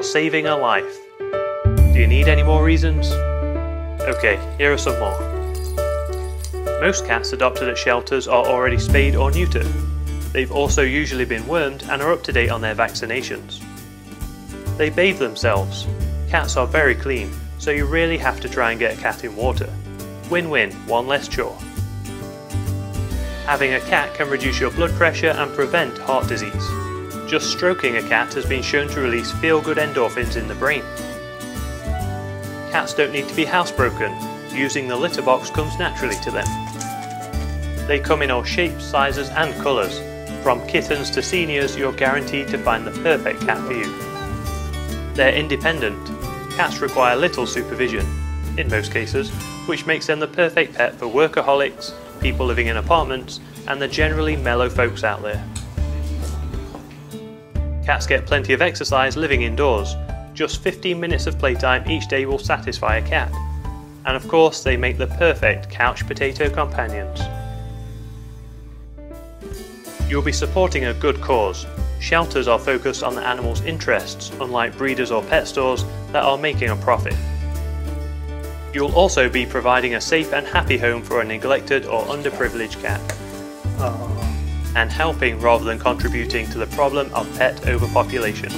you're saving a life. Do you need any more reasons? Okay, here are some more. Most cats adopted at shelters are already spayed or neutered. They've also usually been wormed and are up to date on their vaccinations. They bathe themselves. Cats are very clean, so you really have to try and get a cat in water. Win-win, one less chore. Having a cat can reduce your blood pressure and prevent heart disease. Just stroking a cat has been shown to release feel-good endorphins in the brain. Cats don't need to be housebroken. Using the litter box comes naturally to them. They come in all shapes, sizes and colours. From kittens to seniors, you're guaranteed to find the perfect cat for you. They're independent. Cats require little supervision, in most cases, which makes them the perfect pet for workaholics, people living in apartments, and the generally mellow folks out there. Cats get plenty of exercise living indoors. Just 15 minutes of playtime each day will satisfy a cat. And of course, they make the perfect couch potato companions. You'll be supporting a good cause. Shelters are focused on the animal's interests, unlike breeders or pet stores that are making a profit. You'll also be providing a safe and happy home for a neglected or underprivileged cat. And helping rather than contributing to the problem of pet overpopulation.